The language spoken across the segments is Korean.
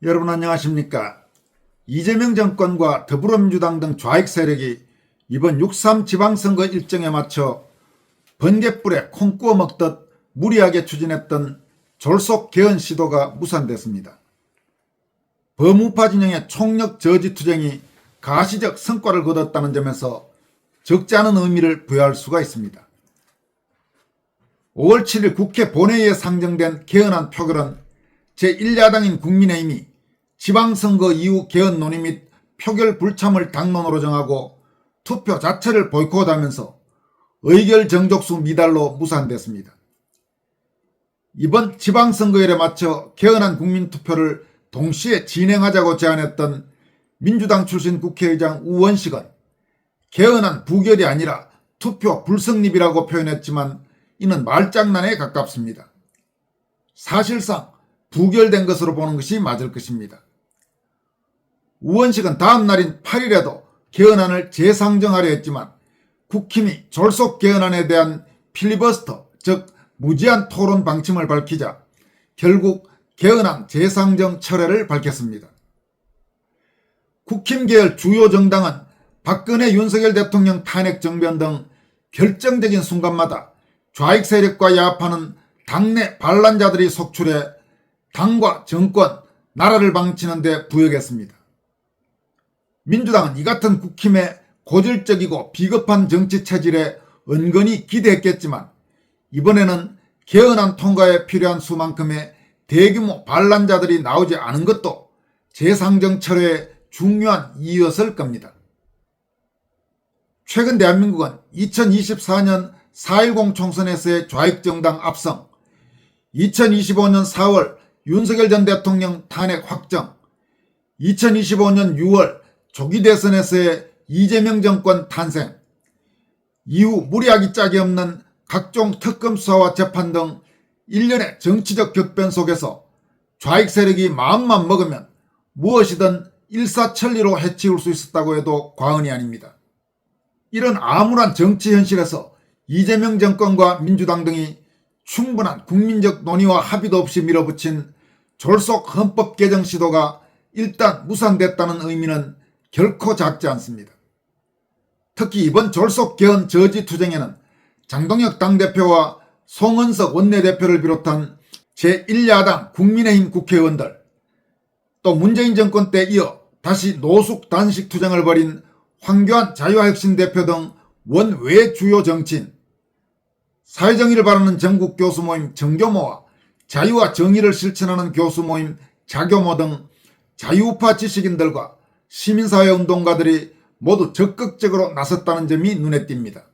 여러분 안녕하십니까? 이재명 정권과 더불어민주당 등 좌익 세력이 이번 6.3 지방선거 일정에 맞춰 번갯불에 콩 구워 먹듯 무리하게 추진했던 졸속 개헌 시도가 무산됐습니다. 범우파 진영의 총력 저지 투쟁이 가시적 성과를 거뒀다는 점에서 적지 않은 의미를 부여할 수가 있습니다. 5월 7일 국회 본회의에 상정된 개헌안 표결은 제1야당인 국민의힘이 지방선거 이후 개헌 논의 및 표결 불참을 당론으로 정하고 투표 자체를 보이콧하면서 의결 정족수 미달로 무산됐습니다. 이번 지방선거일에 맞춰 개헌안 국민투표를 동시에 진행하자고 제안했던 민주당 출신 국회의장 우원식은 개헌안 부결이 아니라 투표 불성립이라고 표현했지만 이는 말장난에 가깝습니다. 사실상 부결된 것으로 보는 것이 맞을 것입니다. 우원식은 다음 날인 8일에도 개헌안을 재상정하려 했지만 국힘이 졸속 개헌안에 대한 필리버스터, 즉 무제한 토론 방침을 밝히자 결국 개헌안 재상정 철회를 밝혔습니다. 국힘 계열 주요 정당은 박근혜 윤석열 대통령 탄핵 정변 등 결정적인 순간마다 좌익 세력과 야합하는 당내 반란자들이 속출해 당과 정권, 나라를 망치는 데 부역했습니다. 민주당은 이 같은 국힘의 고질적이고 비겁한 정치 체질에 은근히 기대했겠지만 이번에는 개헌안 통과에 필요한 수만큼의 대규모 반란자들이 나오지 않은 것도 재상정 철회의 중요한 이유였을 겁니다. 최근 대한민국은 2024년 4.10 총선에서의 좌익정당 압승, 2025년 4월 윤석열 전 대통령 탄핵 확정, 2025년 6월 조기 대선에서의 이재명 정권 탄생, 이후 무리하기 짝이 없는 각종 특검 수사와 재판 등 일련의 정치적 격변 속에서 좌익 세력이 마음만 먹으면 무엇이든 일사천리로 해치울 수 있었다고 해도 과언이 아닙니다. 이런 암울한 정치 현실에서 이재명 정권과 민주당 등이 충분한 국민적 논의와 합의도 없이 밀어붙인 졸속 헌법 개정 시도가 일단 무산됐다는 의미는 결코 작지 않습니다. 특히 이번 졸속 개헌 저지 투쟁에는 장동혁 당대표와 송은석 원내대표를 비롯한 제1야당 국민의힘 국회의원들, 또 문재인 정권 때 이어 다시 노숙 단식 투쟁을 벌인 황교안 자유혁신 대표 등 원외 주요 정치인, 사회정의를 바라는 전국 교수 모임 정교모와 자유와 정의를 실천하는 교수 모임 자교모 등 자유우파 지식인들과 시민사회 운동가들이 모두 적극적으로 나섰다는 점이 눈에 띕니다.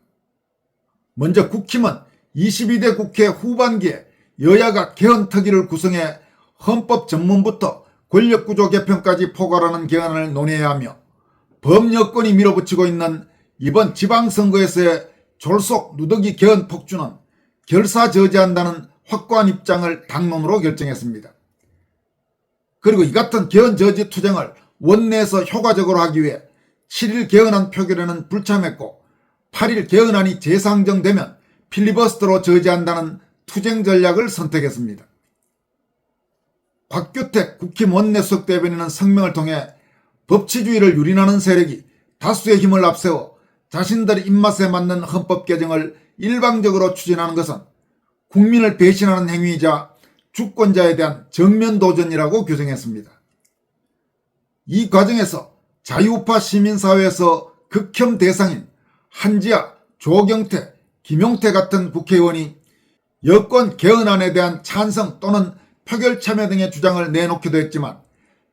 먼저 국힘은 22대 국회 후반기에 여야가 개헌특위를 구성해 헌법 전문부터 권력구조 개편까지 포괄하는 개헌안을 논의해야 하며 범여권이 밀어붙이고 있는 이번 지방선거에서의 졸속 누더기 개헌 폭주는 결사 저지한다는 확고한 입장을 당론으로 결정했습니다. 그리고 이 같은 개헌 저지 투쟁을 원내에서 효과적으로 하기 위해 7일 개헌안 표결에는 불참했고 8일 개헌안이 재상정되면 필리버스터로 저지한다는 투쟁 전략을 선택했습니다. 곽규택 국힘 원내수석 대변인은 성명을 통해 법치주의를 유린하는 세력이 다수의 힘을 앞세워 자신들의 입맛에 맞는 헌법 개정을 일방적으로 추진하는 것은 국민을 배신하는 행위이자 주권자에 대한 정면 도전이라고 규정했습니다. 이 과정에서 자유우파 시민사회에서 극혐 대상인 한지아, 조경태, 김용태 같은 국회의원이 여권 개헌안에 대한 찬성 또는 표결 참여 등의 주장을 내놓기도 했지만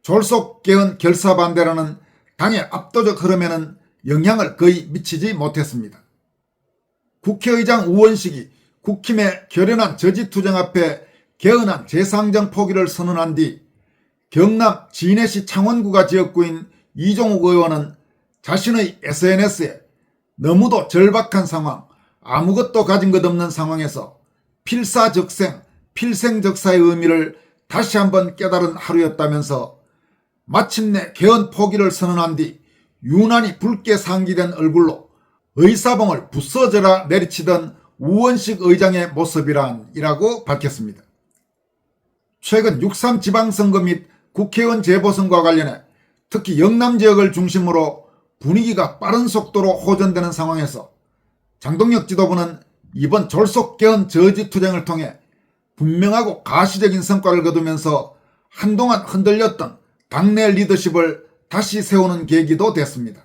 졸속 개헌 결사 반대라는 당의 압도적 흐름에는 영향을 거의 미치지 못했습니다. 국회의장 우원식이 국힘의 결연한 저지투쟁 앞에 개헌안 재상정 포기를 선언한 뒤 경남 진해시 창원구가 지역구인 이종욱 의원은 자신의 SNS에 너무도 절박한 상황, 아무것도 가진 것 없는 상황에서 필사적생, 필생적사의 의미를 다시 한번 깨달은 하루였다면서 마침내 개헌 포기를 선언한 뒤 유난히 붉게 상기된 얼굴로 의사봉을 부서져라 내리치던 우원식 의장의 모습이란이라고 밝혔습니다. 최근 6.3 지방선거 및 국회의원 재보선과 관련해 특히 영남 지역을 중심으로 분위기가 빠른 속도로 호전되는 상황에서 장동혁 지도부는 이번 졸속 개헌 저지 투쟁을 통해 분명하고 가시적인 성과를 거두면서 한동안 흔들렸던 당내 리더십을 다시 세우는 계기도 됐습니다.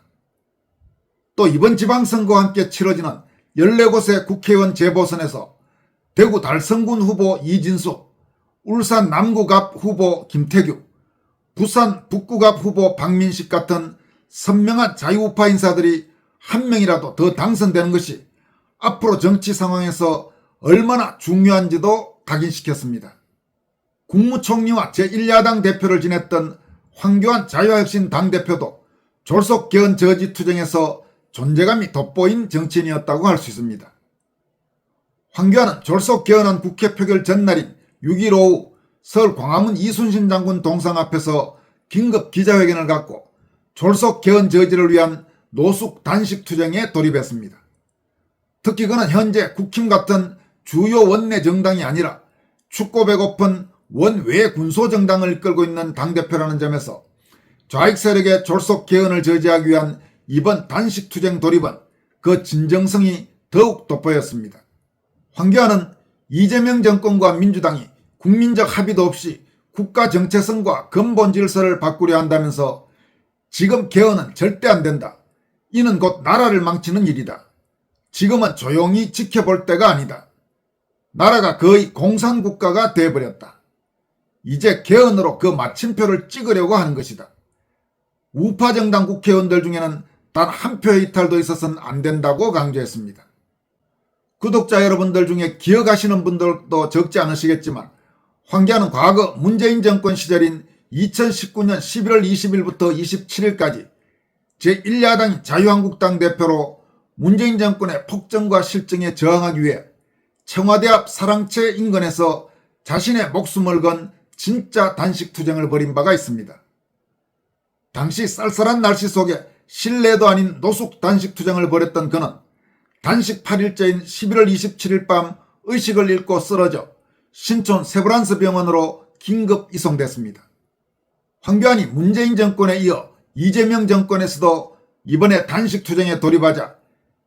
또 이번 지방선거와 함께 치러지는 14곳의 국회의원 재보선에서 대구 달성군 후보 이진숙, 울산 남구갑 후보 김태규, 부산 북구갑 후보 박민식 같은 선명한 자유우파 인사들이 한 명이라도 더 당선되는 것이 앞으로 정치 상황에서 얼마나 중요한지도 각인시켰습니다. 국무총리와 제1야당 대표를 지냈던 황교안 자유혁신 당대표도 졸속 개헌 저지 투쟁에서 존재감이 돋보인 정치인이었다고 할 수 있습니다. 황교안은 졸속 개헌안 국회 표결 전날인 6일 오후 서울 광화문 이순신 장군 동상 앞에서 긴급 기자회견을 갖고 졸속 개헌 저지를 위한 노숙 단식 투쟁에 돌입했습니다. 특히 그는 현재 국힘 같은 주요 원내 정당이 아니라 춥고 배고픈 원외 군소정당을 이끌고 있는 당대표라는 점에서 좌익 세력의 졸속 개헌을 저지하기 위한 이번 단식 투쟁 돌입은 그 진정성이 더욱 돋보였습니다. 황교안은 이재명 정권과 민주당이 국민적 합의도 없이 국가 정체성과 근본 질서를 바꾸려 한다면서 지금 개헌은 절대 안 된다. 이는 곧 나라를 망치는 일이다. 지금은 조용히 지켜볼 때가 아니다. 나라가 거의 공산국가가 돼버렸다. 이제 개헌으로 그 마침표를 찍으려고 하는 것이다. 우파 정당 국회의원들 중에는 단 한 표의 이탈도 있어서는 안 된다고 강조했습니다. 구독자 여러분들 중에 기억하시는 분들도 적지 않으시겠지만 황교안은 과거 문재인 정권 시절인 2019년 11월 20일부터 27일까지 제1야당 자유한국당 대표로 문재인 정권의 폭정과 실정에 저항하기 위해 청와대 앞 사랑채 인근에서 자신의 목숨을 건 진짜 단식 투쟁을 벌인 바가 있습니다. 당시 쌀쌀한 날씨 속에 실내도 아닌 노숙 단식 투쟁을 벌였던 그는 단식 8일째인 11월 27일 밤 의식을 잃고 쓰러져 신촌 세브란스 병원으로 긴급 이송됐습니다. 황교안이 문재인 정권에 이어 이재명 정권에서도 이번에 단식 투쟁에 돌입하자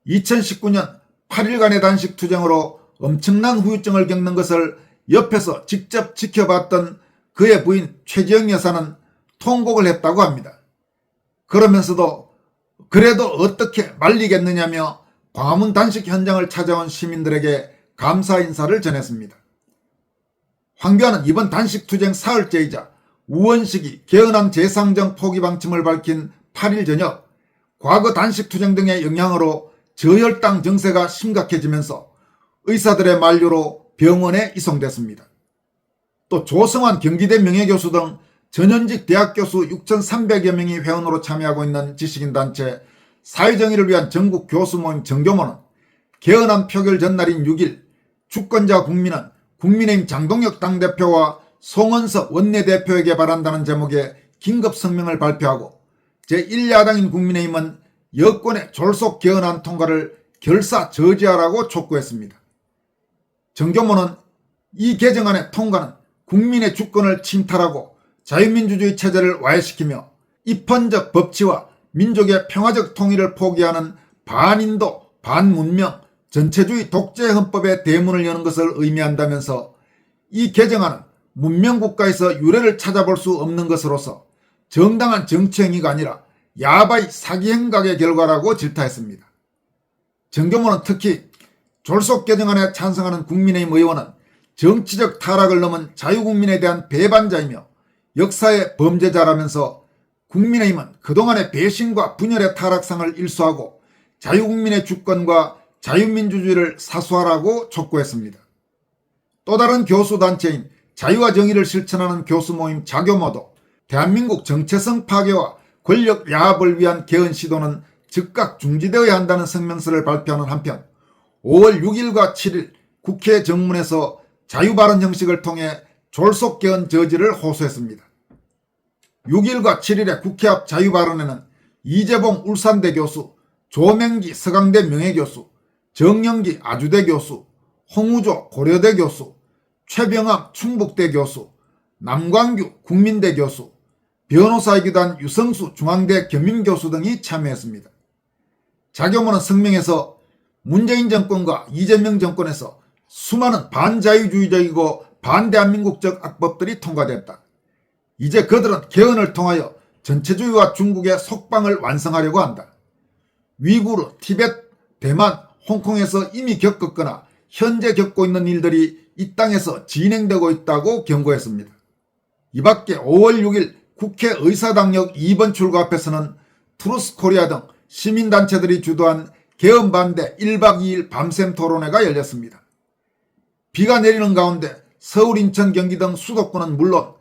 2019년 8일간의 단식 투쟁으로 엄청난 후유증을 겪는 것을 옆에서 직접 지켜봤던 그의 부인 최지영 여사는 통곡을 했다고 합니다. 그러면서도 그래도 어떻게 말리겠느냐며 광화문 단식 현장을 찾아온 시민들에게 감사 인사를 전했습니다. 황교안은 이번 단식 투쟁 사흘째이자 우원식이 개헌안 재상정 포기 방침을 밝힌 8일 저녁 과거 단식 투쟁 등의 영향으로 저혈당 증세가 심각해지면서 의사들의 만류로 병원에 이송됐습니다. 또 조성환 경기대 명예교수 등 전현직 대학 교수 6,300여 명이 회원으로 참여하고 있는 지식인단체 사회정의를 위한 전국 교수 모임 정교모는 개헌안 표결 전날인 6일 주권자 국민은 국민의힘 장동혁 당대표와 송원석 원내대표에게 바란다는 제목의 긴급 성명을 발표하고 제1야당인 국민의힘은 여권의 졸속 개헌안 통과를 결사 저지하라고 촉구했습니다. 정교모는 이 개정안의 통과는 국민의 주권을 침탈하고 자유민주주의 체제를 와해시키며 입헌적 법치와 민족의 평화적 통일을 포기하는 반인도, 반문명, 전체주의 독재 헌법의 대문을 여는 것을 의미한다면서 이 개정안은 문명국가에서 유례를 찾아볼 수 없는 것으로서 정당한 정치행위가 아니라 야바이 사기행각의 결과라고 질타했습니다. 정교모는 특히 졸속 개정안에 찬성하는 국민의힘 의원은 정치적 타락을 넘은 자유국민에 대한 배반자이며 역사의 범죄자라면서 국민의힘은 그동안의 배신과 분열의 타락상을 일소하고 자유국민의 주권과 자유민주주의를 사수하라고 촉구했습니다. 또 다른 교수단체인 자유와 정의를 실천하는 교수모임 자교모도 대한민국 정체성 파괴와 권력 야합을 위한 개헌 시도는 즉각 중지되어야 한다는 성명서를 발표하는 한편 5월 6일과 7일 국회 정문에서 자유발언 형식을 통해 졸속 개헌 저지를 호소했습니다. 6일과 7일의 국회 앞 자유발언에는 이재봉 울산대 교수, 조명기 서강대 명예교수, 정영기 아주대 교수, 홍우조 고려대 교수, 최병암 충북대 교수, 남광규 국민대 교수, 변호사이기도 한 유성수 중앙대 겸임교수 등이 참여했습니다. 자료문은 성명에서 문재인 정권과 이재명 정권에서 수많은 반자유주의적이고 반대한민국적 악법들이 통과됐다. 이제 그들은 개헌을 통하여 전체주의와 중국의 속방을 완성하려고 한다. 위구르, 티벳, 대만, 홍콩에서 이미 겪었거나 현재 겪고 있는 일들이 이 땅에서 진행되고 있다고 경고했습니다. 이 밖에 5월 6일 국회 의사당역 2번 출구 앞에서는 트루스코리아 등 시민단체들이 주도한 개헌 반대 1박 2일 밤샘 토론회가 열렸습니다. 비가 내리는 가운데 서울, 인천, 경기 등 수도권은 물론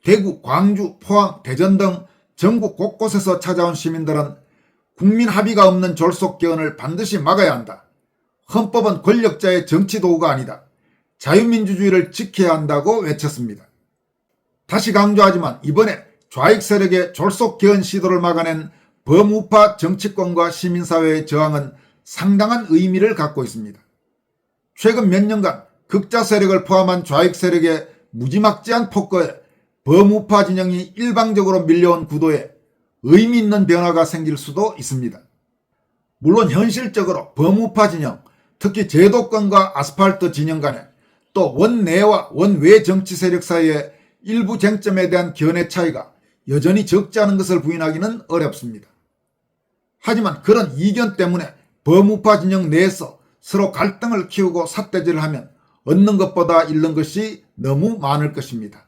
대구, 광주, 포항, 대전 등 전국 곳곳에서 찾아온 시민들은 국민 합의가 없는 졸속 개헌을 반드시 막아야 한다. 헌법은 권력자의 정치 도구가 아니다. 자유민주주의를 지켜야 한다고 외쳤습니다. 다시 강조하지만 이번에 좌익 세력의 졸속 개헌 시도를 막아낸 범우파 정치권과 시민사회의 저항은 상당한 의미를 갖고 있습니다. 최근 몇 년간 극자 세력을 포함한 좌익 세력의 무지막지한 폭거에 범우파 진영이 일방적으로 밀려온 구도에 의미 있는 변화가 생길 수도 있습니다. 물론 현실적으로 범우파 진영, 특히 제도권과 아스팔트 진영 간에 또 원내와 원외 정치 세력 사이의 일부 쟁점에 대한 견해 차이가 여전히 적지 않은 것을 부인하기는 어렵습니다. 하지만 그런 이견 때문에 범우파 진영 내에서 서로 갈등을 키우고 삿대질을 하면 얻는 것보다 잃는 것이 너무 많을 것입니다.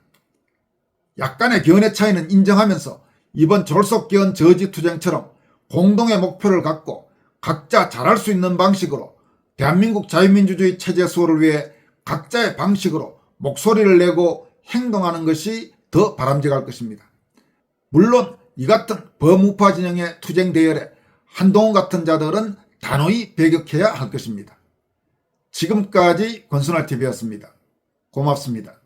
약간의 견해 차이는 인정하면서 이번 졸속 개헌 저지 투쟁처럼 공동의 목표를 갖고 각자 잘할 수 있는 방식으로 대한민국 자유민주주의 체제 수호를 위해 각자의 방식으로 목소리를 내고 행동하는 것이 더 바람직할 것입니다. 물론 이 같은 범우파 진영의 투쟁 대열에 한동훈 같은 자들은 단호히 배격해야 할 것입니다. 지금까지 권순할TV였습니다. 고맙습니다.